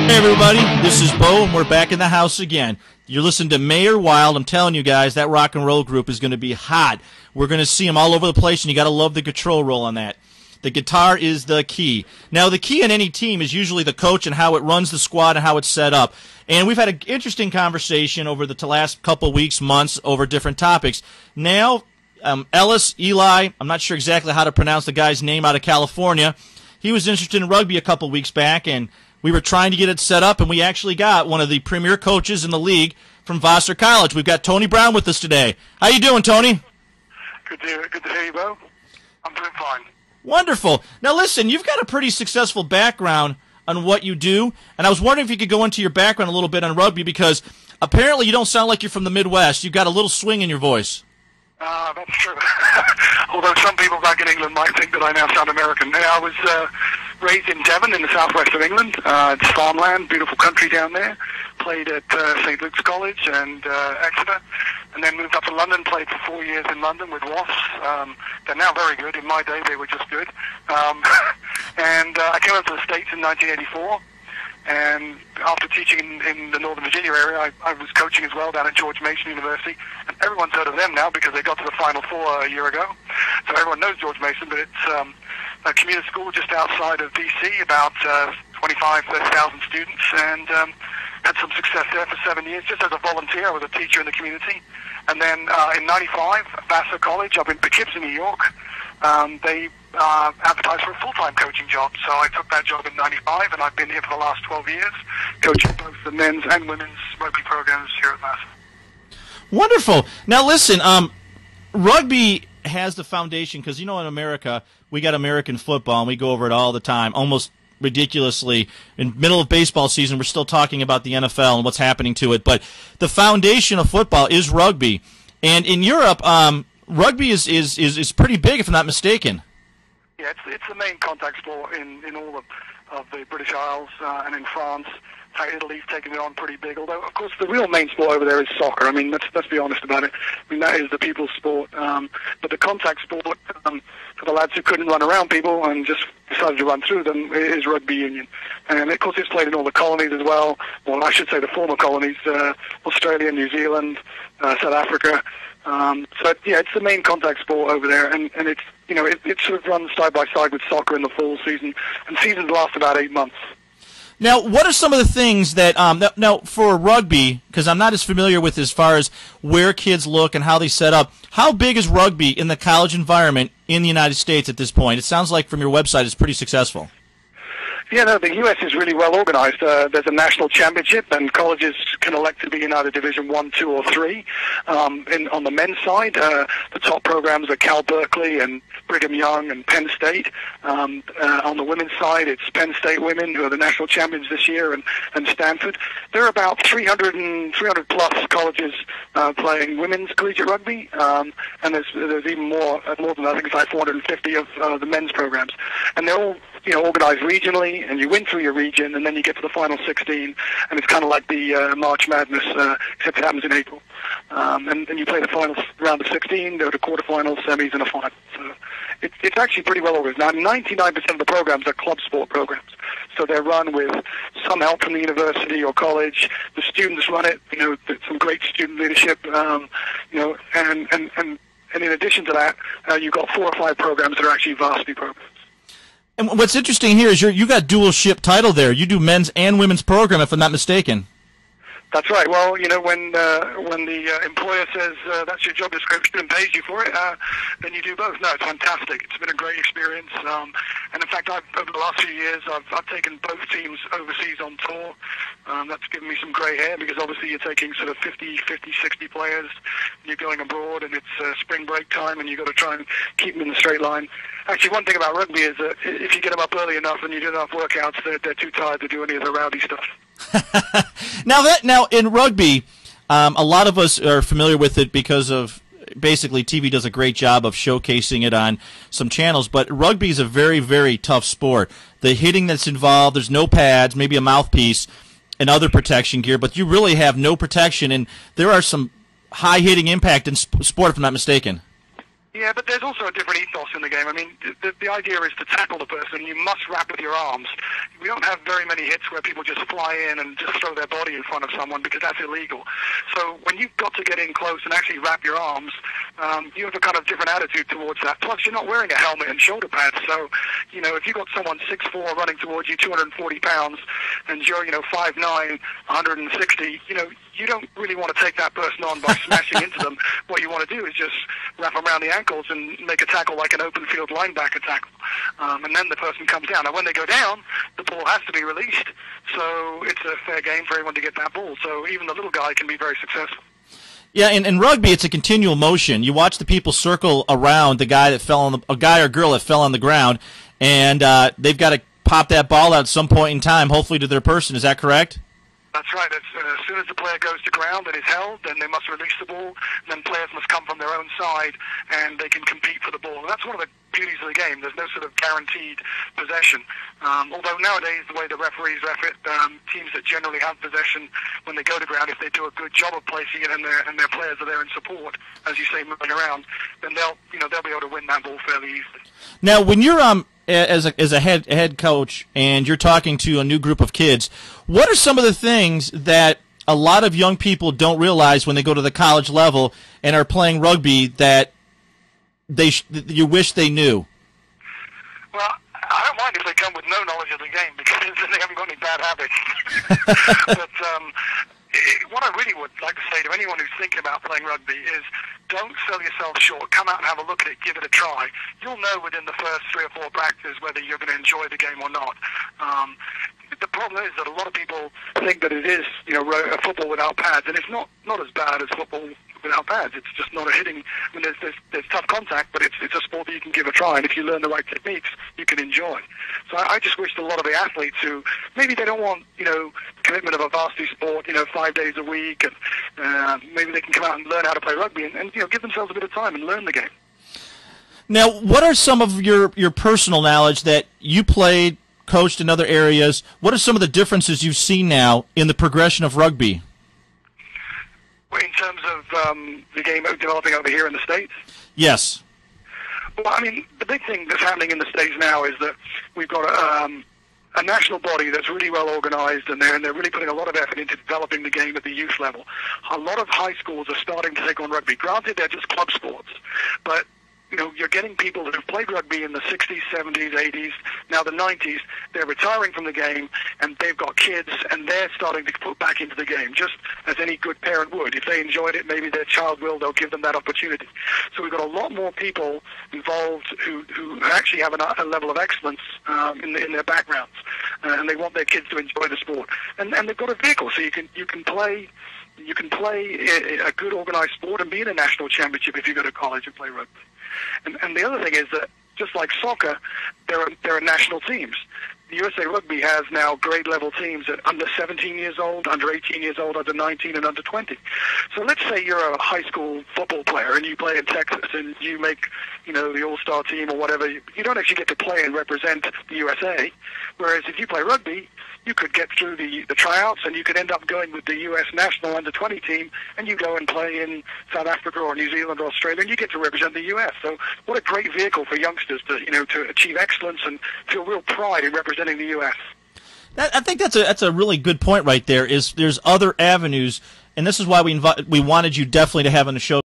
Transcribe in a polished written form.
Hey everybody, this is Bo, and we're back in the house again. You're listening to Mayor Wild. I'm telling you guys, that rock and roll group is going to be hot. We're going to see them all over the place, and you got to love the control roll on that. The guitar is the key. Now, the key in any team is usually the coach and how it runs the squad and how it's set up. And we've had an interesting conversation over the last couple weeks, months, over different topics. Now, Eli, I'm not sure exactly how to pronounce the guy's name out of California. He was interested in rugby a couple weeks back, and we were trying to get it set up, and we actually got one of the premier coaches in the league from Vassar College. We've got Tony Brown with us today. How you doing, Tony? Good to hear you, Bo. I'm doing fine. Wonderful. Now, listen, you've got a pretty successful background on what you do, and I was wondering if you could go into your background a little bit on rugby, because apparently you don't sound like you're from the Midwest. You've got a little swing in your voice. That's true. Although some people back in England might think that I now sound American. I was raised in Devon in the southwest of England. It's farmland, beautiful country down there. Played at St. Luke's College and Exeter, and then moved up to London, played for 4 years in London with Wasps. They're now very good. In my day, they were just good. And I came up to the States in 1984. And after teaching in the Northern Virginia area, I was coaching as well down at George Mason University. And everyone's heard of them now because they got to the Final Four a year ago. So everyone knows George Mason, but it's a community school just outside of D.C., about 30,000 students, and had some success there for 7 years, just as a volunteer. I was a teacher in the community. And then in 95, Vassar College up in Poughkeepsie, New York, they advertised for a full-time coaching job. So I took that job in 95, and I've been here for the last 12 years, coaching both the men's and women's rugby programs here at Vassar. Wonderful. Now, listen, rugby has the foundation, because, you know, in America, we got American football, and we go over it all the time, almost ridiculously. In the middle of baseball season, we're still talking about the NFL and what's happening to it. But the foundation of football is rugby. And in Europe, rugby is pretty big, if I'm not mistaken. Yeah, it's the main contact sport in all of the British Isles and in France. Italy's taking it on pretty big, although, of course, the real main sport over there is soccer. I mean, let's be honest about it. I mean, that is the people's sport. But the contact sport, for the lads who couldn't run around people and just decided to run through them, is rugby union. And, of course, it's played in all the colonies as well. Well, I should say the former colonies, Australia, New Zealand, South Africa. So, yeah, it's the main contact sport over there, and it's, you know, it sort of runs side by side with soccer in the fall season, and seasons last about 8 months. Now, what are some of the things that, now for rugby, because I'm not as familiar with as far as where kids look and how they set up, how big is rugby in the college environment in the United States at this point? It sounds like from your website it's pretty successful. Yeah, no, the U.S. is really well organized. There's a national championship, and colleges can elect to be in either Division 1, 2, or 3. On the men's side, the top programs are Cal Berkeley and Brigham Young and Penn State. On the women's side, it's Penn State women, who are the national champions this year, and Stanford. There are about 300 plus colleges playing women's collegiate rugby, and there's even more than that. I think it's like 450 of the men's programs, and they're all, you know, organized regionally, and you win through your region, and then you get to the final 16, and it's kind of like the March Madness, except it happens in April. And you play the final round of 16, go to quarterfinals, semis, and a final. So it's actually pretty well organized. Now, 99% of the programs are club sport programs, so they're run with some help from the university or college. The students run it, you know, some great student leadership, you know, and in addition to that, you've got 4 or 5 programs that are actually varsity programs. And what's interesting here is you got dual ship title there. You do men's and women's program, if I'm not mistaken. That's right. Well, you know, when the employer says that's your job description and pays you for it, then you do both. No, it's fantastic. It's been a great experience. And in fact, over the last few years, I've taken both teams overseas on tour. That's given me some grey hair, because obviously you're taking sort of 50, 60 players. You're going abroad, and it's spring break time, and you've got to try and keep them in the straight line. Actually, one thing about rugby is that if you get them up early enough and you do enough workouts, they're too tired to do any of the rowdy stuff. Now in rugby, a lot of us are familiar with it because of basically TV does a great job of showcasing it on some channels, but rugby is a very, very tough sport. The hitting that's involved, there's no pads, maybe a mouthpiece and other protection gear, but you really have no protection, and there are some high-hitting impact in sport, if I'm not mistaken. Yeah, but there's also a different ethos in the game. I mean, the idea is to tackle the person. You must wrap with your arms. we don't have very many hits where people just fly in and just throw their body in front of someone, because that's illegal. So when you've got to get in close and actually wrap your arms, you have a kind of different attitude towards that. Plus, you're not wearing a helmet and shoulder pads, so if you've got someone 6'4" running towards you, 240 pounds, and you're 5'9", 160, you don't really want to take that person on by smashing into them. What you want to do is just wrap them around the ankles and make a tackle like an open field linebacker tackle. And then the person comes down. Now, when they go down, the ball has to be released. So it's a fair game for everyone to get that ball. So even the little guy can be very successful. Yeah, in rugby, it's a continual motion. You watch the people circle around the guy that fell on a guy or girl that fell on the ground, and they've got to pop that ball out at some point in time, hopefully to their person. Is that correct? That's right. As soon as the player goes to ground and is held, then they must release the ball. And then players must come from their own side, and they can compete for the ball. And that's one of the beauties of the game. There's no sort of guaranteed possession. Although nowadays, the way the referees ref it, teams that generally have possession when they go to ground, if they do a good job of placing it and their players are there in support, as you say, moving around, then they'll be able to win that ball fairly easily. Now, when you're as a head coach and you're talking to a new group of kids, what are some of the things that a lot of young people don't realize when they go to the college level and are playing rugby that you wish they knew? Well, I don't mind if they come with no knowledge of the game, because then they haven't got any bad habits. But what I really would like to say to anyone who's thinking about playing rugby is, don't sell yourself short. Come out and have a look at it, give it a try. You'll know within the first 3 or 4 practices whether you're going to enjoy the game or not. The problem is that a lot of people think that it is, a football without pads, and it's not as bad as football without pads. It's just not a hitting. I mean, there's tough contact, but it's a sport that you can give a try, and if you learn the right techniques, you can enjoy. So I just wish a lot of the athletes who maybe they don't want, commitment of a varsity sport, 5 days a week, and maybe they can come out and learn how to play rugby and give themselves a bit of time and learn the game. Now, what are some of your personal knowledge that you played, coached in other areas? What are some of the differences you've seen now in the progression of rugby? In terms of the game developing over here in the States? Yes. Well, I mean, the big thing that's happening in the States now is that we've got a national body that's really well organized, and they're really putting a lot of effort into developing the game at the youth level. A lot of high schools are starting to take on rugby. Granted, they're just club sports, but you're getting people who've played rugby in the 60s, 70s, 80s, now the 90s. They're retiring from the game, and they've got kids, and they're starting to put back into the game, just as any good parent would. If they enjoyed it, maybe their child will. They'll give them that opportunity. So we've got a lot more people involved who actually have a level of excellence in their backgrounds, and they want their kids to enjoy the sport. And they've got a vehicle, so you can play. You can play a good organized sport and be in a national championship if you go to college and play rugby. And the other thing is that, just like soccer, there are national teams. The USA Rugby has now grade-level teams at under 17 years old, under 18 years old, under 19, and under 20. So let's say you're a high school football player and you play in Texas and you make, the all-star team or whatever. You don't actually get to play and represent the USA. Whereas if you play rugby, you could get through the tryouts and you could end up going with the U.S. national under-20 team, and you go and play in South Africa or New Zealand or Australia, and you get to represent the U.S. So what a great vehicle for youngsters to achieve excellence and feel real pride in representing the U.S. I think that's a really good point right there. Is there's other avenues, and this is why we wanted you definitely to have on the show.